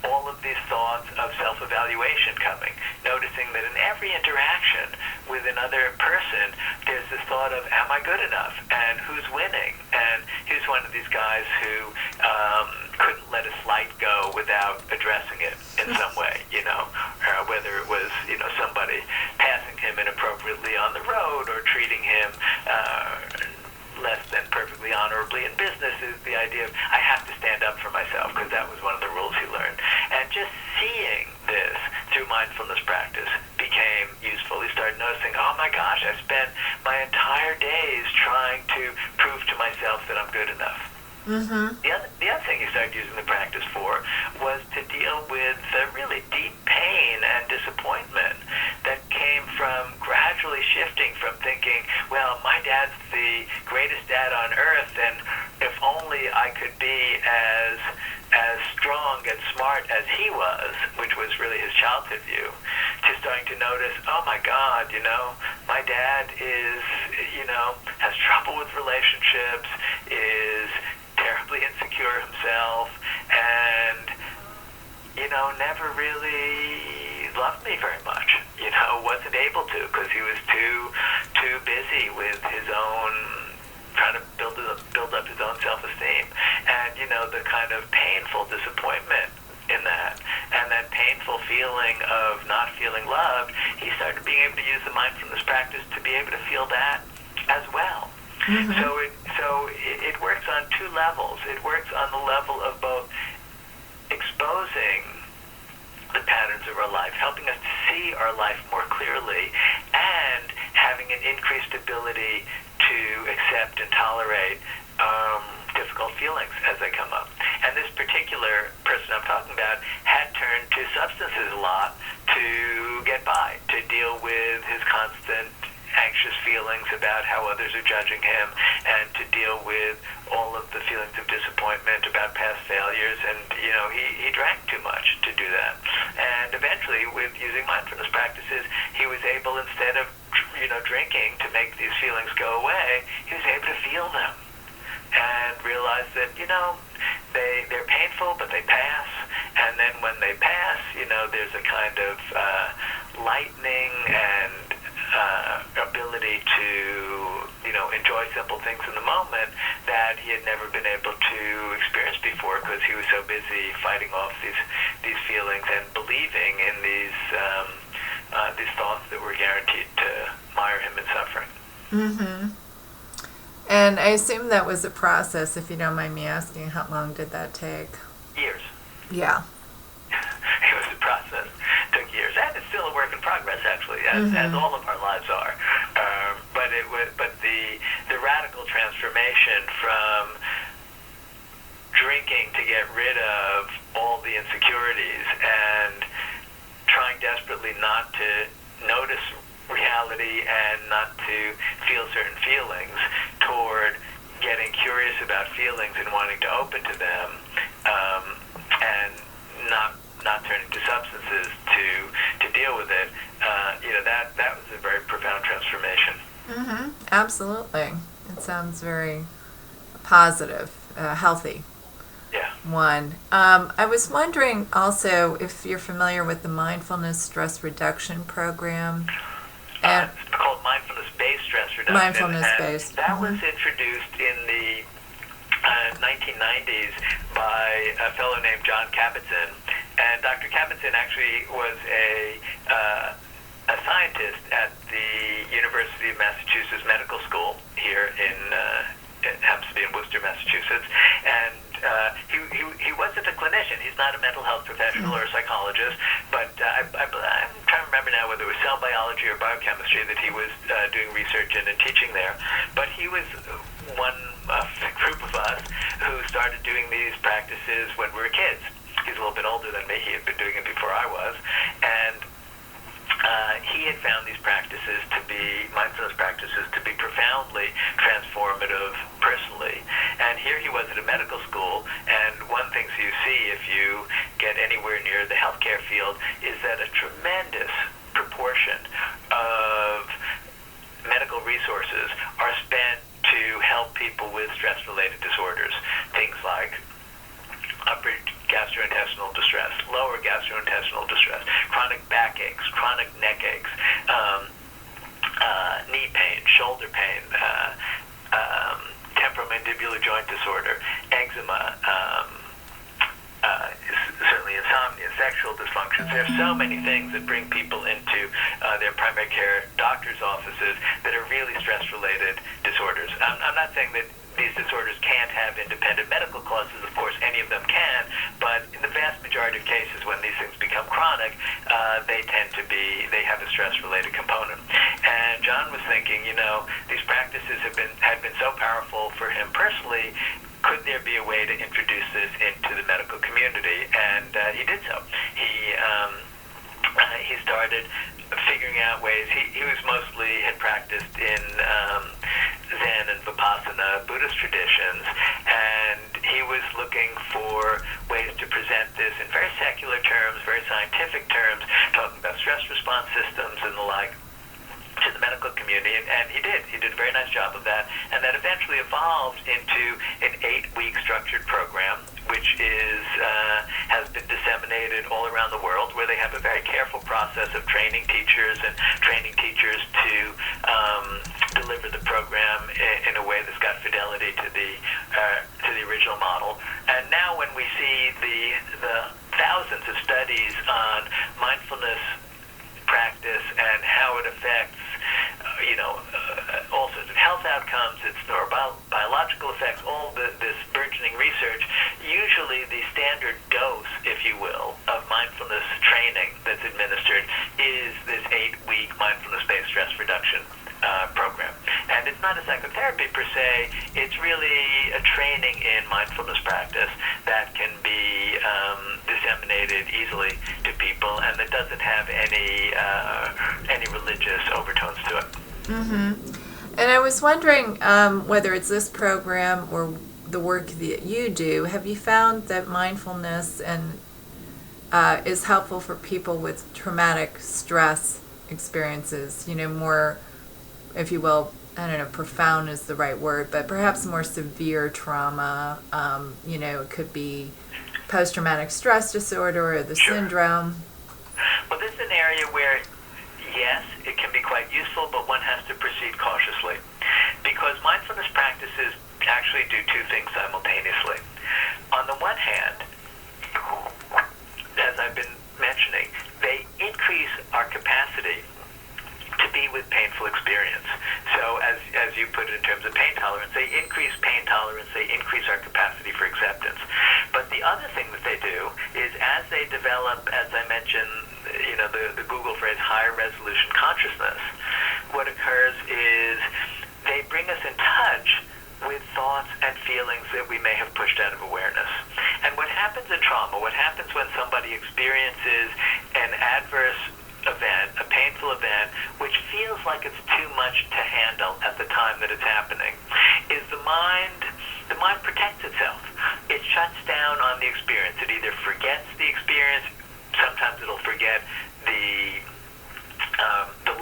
all of these thoughts of self-evaluation coming, noticing that in every interaction with another person, there's this thought of, am I good enough? And who's winning? And here's one of these guys who couldn't let a slight go without addressing it in some way, whether it was, somebody passing him inappropriately on the road or treating him less than perfectly honorably in business. Is the idea of, I have to stand up for myself, because that was one of the rules he learned. And just seeing this through mindfulness practice became useful. He started noticing, oh my gosh, I spent my entire days trying to prove to myself that I'm good enough. Mm-hmm. The other thing he started using the practice for was to deal with the really deep pain and disappointment that came from gradually shifting from thinking, well, my dad's the greatest dad on earth, and if only I could be as strong and smart as he was, which was really his childhood view, to starting to notice, oh my God, my dad is, has trouble with relationships, is terribly insecure himself, and never really loved me very much. Wasn't able to, because he was too busy with his own, trying to build up his own self-esteem, and the kind of painful disappointment in that, and that painful feeling of not feeling loved. He started being able to use the mindfulness practice to be able to feel that as well. Mm-hmm. So it works on two levels. It works on the level of both exposing the patterns of our life, helping us to see our life more clearly, and having an increased ability to accept and tolerate difficult feelings as they come up. And this particular person I'm talking about had turned to substances a lot to get by, to deal with his constant anxious feelings about how others are judging him, and to deal with all of the feelings of disappointment about past failures. And he drank too much to do that, and eventually, with using mindfulness practices, he was able, instead of drinking to make these feelings go away, he was able to feel them and realize that, they're painful, but they pass. And then when they pass, there's a kind of lightening and ability to, enjoy simple things in the moment that he had never been able to experience before because he was so busy fighting off these feelings and believing in these thoughts that were guaranteed to mire him in suffering. Mm-hmm. And I assume that was a process, if you don't mind me asking. How long did that take? Years. Yeah. It was a process. It took years. And it's still a work in progress, actually, as all of our lives are. But the radical transformation from drinking to get rid of all the insecurities and trying desperately not to notice reality and not to feel certain feelings toward getting curious about feelings and wanting to open to them, and not turning to substances to deal with it, that was a very profound transformation. Mm-hmm. Absolutely. It sounds very positive, healthy. Yeah. One. I was wondering also if you're familiar with the Mindfulness Stress Reduction Program. And it's called Mindfulness-Based Stress Reduction. Mindfulness-based. That was introduced in the 1990s by a fellow named John Kabat-Zinn. And Dr. Kabat-Zinn actually was a scientist at the University of Massachusetts Medical School here it happens to be in Worcester, Massachusetts. And he wasn't a clinician. He's not a mental health professional or a psychologist, but I'm trying to remember now whether it was cell biology or biochemistry that he was doing research in and teaching there. But he was one of the group of us who started doing these practices when we were kids. He's a little bit older than me. He had been doing it before I was. And he had found these practices mindfulness practices to be profoundly transformative personally. And here he was at a medical school, and one thing you see if you get anywhere near the healthcare field is that a tremendous proportion of medical resources are spent to help people with stress-related disorders. Things like upper gastrointestinal distress, lower gastrointestinal distress, chronic backaches, chronic neck aches, knee pain, shoulder pain, temporomandibular joint disorder, eczema, certainly insomnia, sexual dysfunctions. There are so many things that bring people into their primary care doctor's offices that are really stress-related disorders. I'm not saying that these disorders can't have independent medical causes. Of course, any of them can, but in the vast majority of cases when these things become chronic, they have a stress-related component. And John was thinking, these practices had been so powerful for him personally. Could there be a way to introduce this into the medical community? And he did so. He started figuring out ways. He had practiced in Zen and Vipassana Buddhist traditions, and he was looking for ways to present this in very secular terms, very scientific terms, talking about stress response systems and the like, to the medical community, and he did a very nice job of that, and that eventually evolved into an 8-week structured program, which has been disseminated all around the world, where they have a very careful process of training teachers to deliver the program in a way that's got fidelity to the original model. And now when we see the thousands of studies on mindfulness practice and how it affects all sorts of health outcomes, its neurobiological effects, all this burgeoning research, usually the standard dose, if you will, of mindfulness training that's administered is this 8-week mindfulness-based stress reduction program. And it's not a psychotherapy per se, it's really a training in mindfulness practice that can be disseminated easily to people, and that doesn't have any religious overtones to it. Mm-hmm. And I was wondering whether it's this program or the work that you do, have you found that mindfulness is helpful for people with traumatic stress experiences, more, if you will, I don't know, profound is the right word, but perhaps more severe trauma. It could be post-traumatic stress disorder or the syndrome. Well, this is an area where, yes, it can be quite useful, but one has to proceed cautiously. Because mindfulness practices actually do two things simultaneously. On the one hand, as I've been mentioning, they increase our capacity to be with painful experience. So as you put it in terms of pain tolerance, they increase pain tolerance, they increase our capacity for acceptance. But the other thing that they do is as they develop, as I mentioned, the Google phrase, higher resolution consciousness, what occurs is they bring us in touch with thoughts and feelings that we may have pushed out of awareness. And what happens in trauma, what happens when somebody experiences an adverse event, a painful event, which feels like it's too much to handle at the time that it's happening, is the mind protects itself. It shuts down on the experience. It either forgets the experience, sometimes it'll forget the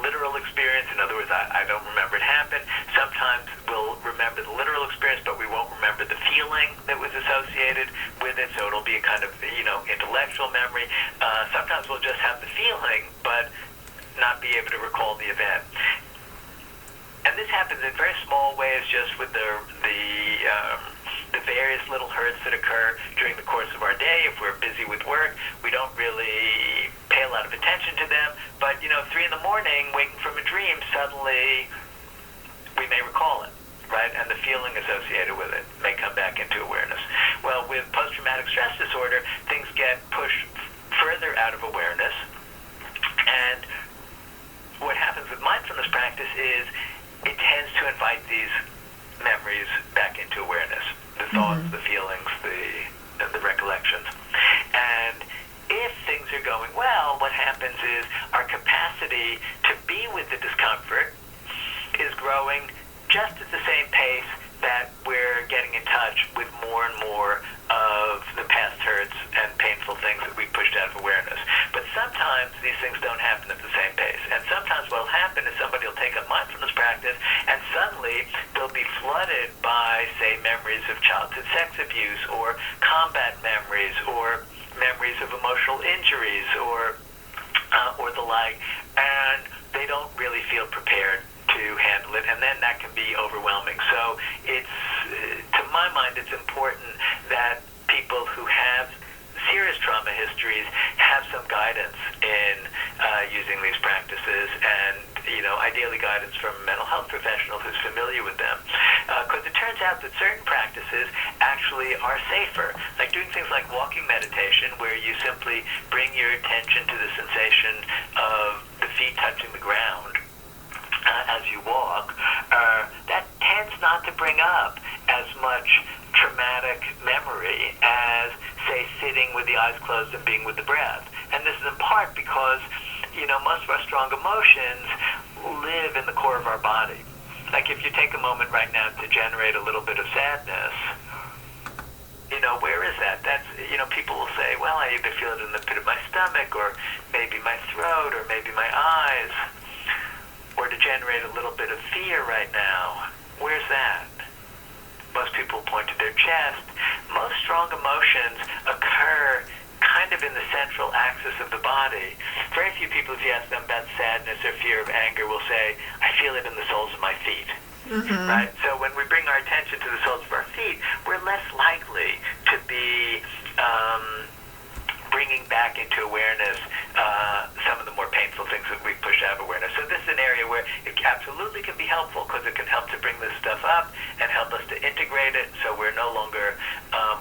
literal experience. In other words, I don't remember it happened. Sometimes we'll remember the literal experience, but we won't remember the feeling that was associated with it, so it'll be a kind of, intellectual memory. Sometimes we'll just have the feeling, but not be able to recall the event. And this happens in very small ways, just with the various little hurts that occur during the course of our day. If we're busy with work, we don't really pay a lot of attention to them. But, 3 a.m, waking from a dream, suddenly we may recall it, right? And the feeling associated with it may come back into awareness. Well, with post-traumatic stress disorder, things get pushed further out of awareness. And what happens with mindfulness practice is it tends to invite these memories back into awareness, the thoughts, the feelings, the recollections. And if things are going well, what happens is our capacity to be with the discomfort is growing just at the same pace that we're getting in touch with more and more of the past hurts and painful things that we pushed out of awareness. But sometimes these things don't happen at the same pace. And sometimes what will happen is somebody will take up mindfulness practice and suddenly they'll be flooded by, say, memories of childhood sex abuse or combat memories or memories of emotional injuries or the like, and they don't really feel prepared to handle it, and then that can be overwhelming. So it's, to my mind, it's important that people who have serious trauma histories have some guidance in using these practices, and ideally guidance from a mental health professional who's familiar with them. Because it turns out that certain practices actually are safer, like doing things like walking meditation, where you simply bring your attention to the sensation of the feet touching the ground as you walk. That tends not to bring up as much traumatic memory as, say, sitting with the eyes closed and being with the breath. And this is in part because, most of our strong emotions live in the core of our body. Like if you take a moment right now to generate a little bit of sadness, where is that? That's, people will say, well, I either feel it in the pit of my stomach or maybe my throat or maybe my eyes. Or to generate a little bit of fear right now, where's that? Most people point to their chest. Most strong emotions occur kind of in the central axis of the body. Very few people, if you ask them about sadness or fear of anger, will say, I feel it in the soles of my feet. Right? So when we bring our attention to the soles of our feet, we're less likely to be bringing back into awareness some of the more painful things that we push out of awareness. So this is an area where it absolutely can be helpful, because it can help to bring this stuff up and help us to integrate it, so we're no longer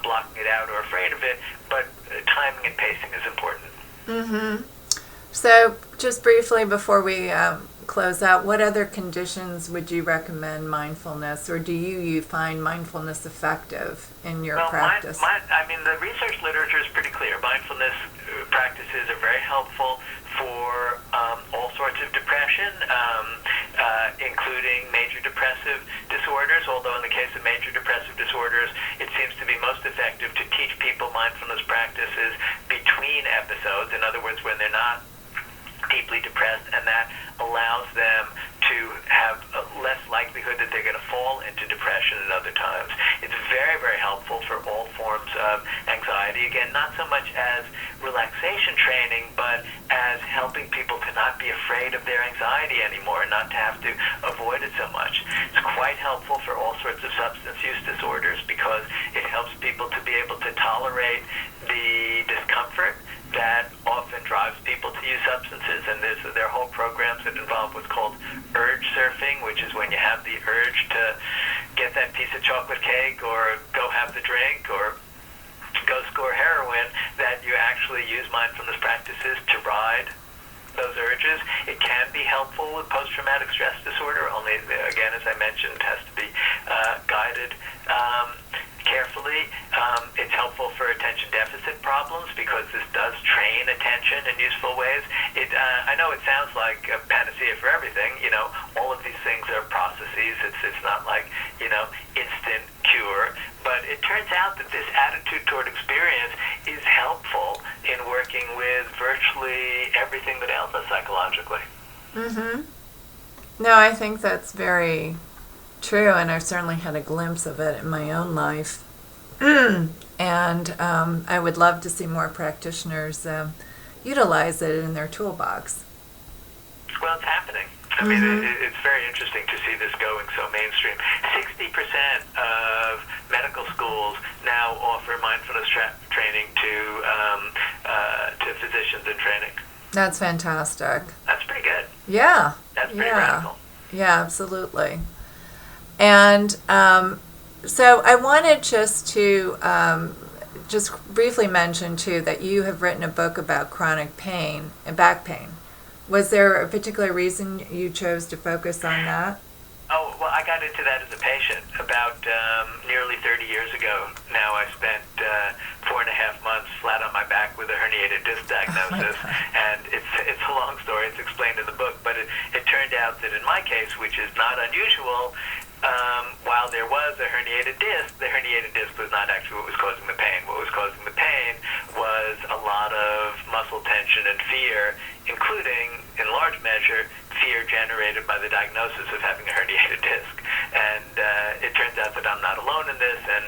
blocking it out or afraid of it, but timing and pacing is important. So just briefly before we close out, what other conditions would you recommend mindfulness, or do you find mindfulness effective in your practice? The research literature is pretty clear. Mindfulness practices are very helpful for all sorts of depression, including major depressive disorders, although in the case of major depressive disorders, it seems to be most effective to teach people mindfulness practices between episodes. In other words, when they're not deeply depressed, and that allows them to have a less likelihood helping people to not be afraid of their anxiety anymore and not to have to avoid it so much. It's quite helpful for all sorts of substance use disorders because it helps people to be able to tolerate the discomfort that often drives people to use substances. And there are whole programs that involve what's called urge surfing, which is when you have the urge to get that piece of chocolate cake or go have the drink or go score heroin, that you actually use mindfulness practices to ride those urges. It can be helpful with post-traumatic stress disorder, only, again, as I mentioned, it has to be guided carefully. It's helpful for attention deficit problems because this does train attention in useful ways. I know it sounds like a panacea for everything. All of these things are processes. It's not like, instant cure. But it turns out that this attitude toward experience is helpful in working with virtually everything that ails us psychologically. Mm-hmm. No, I think that's very true, and I've certainly had a glimpse of it in my own life. And I would love to see more practitioners utilize it in their toolbox. Well, it's happening. I mean, it's very interesting to see this going so mainstream. 60% of medical schools now offer mindfulness training to physicians in training. That's fantastic. That's pretty good. Yeah. That's pretty radical. Yeah, absolutely. And so I wanted just to just briefly mention, too, that you have written a book about chronic pain and back pain. Was there a particular reason you chose to focus on that? Oh, well, I got into that as a patient about nearly 30 years ago. Now I spent 4.5 months flat on my back with a herniated disc diagnosis, and it's a long story. It's explained in the book, but it turned out that in my case, which is not unusual, while there was a herniated disc, the herniated disc was not actually what was causing the pain. What was causing the pain was a lot of muscle tension and fear, including, in large measure, fear generated by the diagnosis of having a herniated disc. And it turns out that I'm not alone in this, and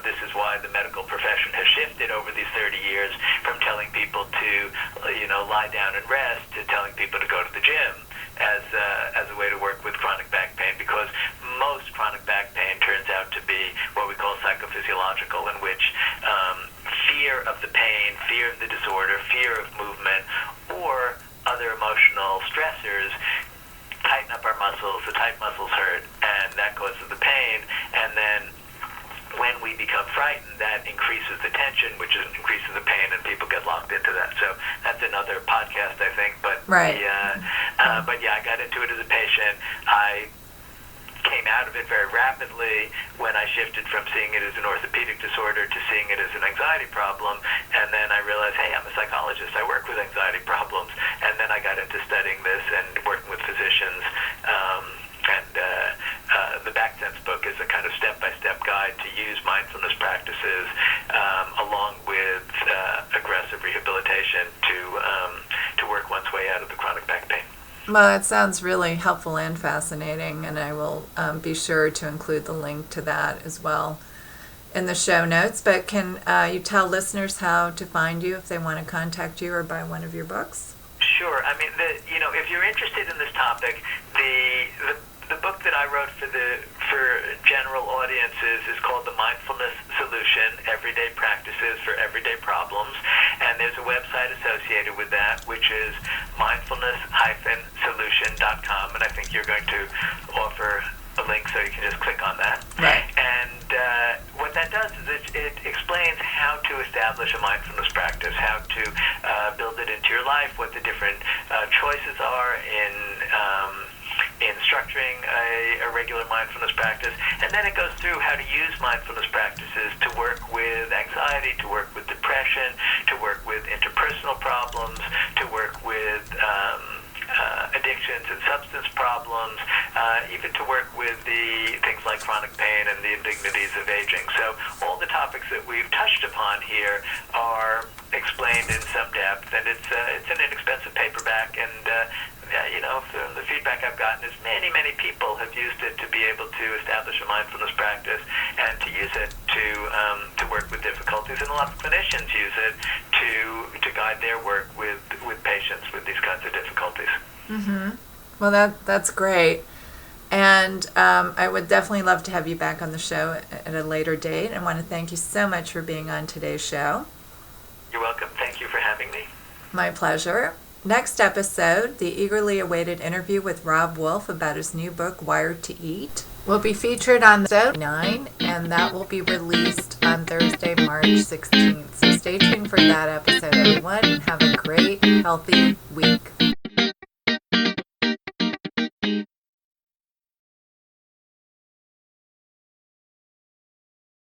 this is why the medical profession has shifted over these 30 years from telling people to, lie down and rest to telling people to go to the gym as a way to work with chronic back pain, because most chronic back pain turns out to be what we call psychophysiological, in which fear of the pain, fear of the disorder, fear of movement, or other emotional stressors tighten up our muscles. The tight muscles hurt, and that causes the pain. And then when we become frightened, that increases the tension, which increases the pain, and people get locked into that. So that's another podcast, I think. But right. But yeah, I got into it as a patient. I came out of it very rapidly when I shifted from seeing it as an orthopedic disorder to seeing it as an anxiety problem. And then I realized, hey, I'm a psychologist. I work with anxiety problems. And then I got into studying this and working with physicians. The Back Sense book is a kind of step-by-step guide to use mindfulness practices along with aggressive rehabilitation to work one's way out of the chronic back pain. Well, it sounds really helpful and fascinating, and I will be sure to include the link to that as well in the show notes. But can you tell listeners how to find you if they want to contact you or buy one of your books? Sure. I mean, if you're interested in this topic, the book that I wrote for general audiences is called The Mindfulness Solution: Everyday Practices for Everyday Problems, and there's a website associated with that, which is mindfulness-solution.com, and I think you're going to offer a link so you can just click on that. Right. And what that does is it explains how to establish a mindfulness practice, how to build it into your life, what the different choices are in structuring a regular mindfulness practice, and then it goes through how to use mindfulness practices to work with anxiety, to work with depression, to work with interpersonal problems, to work with addictions and substance problems, even to work with the things like chronic pain and the indignities of aging. So all the topics that we've touched upon here are explained in some depth, and it's an inexpensive paperback, and the feedback I've gotten is many people have used it to be able to establish a mindfulness practice and to use it to work with difficulties, and a lot of clinicians use it to guide their work with patients patients with these kinds of difficulties. Mm-hmm. Well, that's great. And I would definitely love to have you back on the show at a later date. I want to thank you so much for being on today's show. You're welcome. Thank you for having me. My pleasure. Next episode, the eagerly awaited interview with Robb Wolf about his new book, Wired to Eat, will be featured on episode 9, and that will be released on Thursday, March 16th. So stay tuned for that episode, everyone. Have a great, healthy week.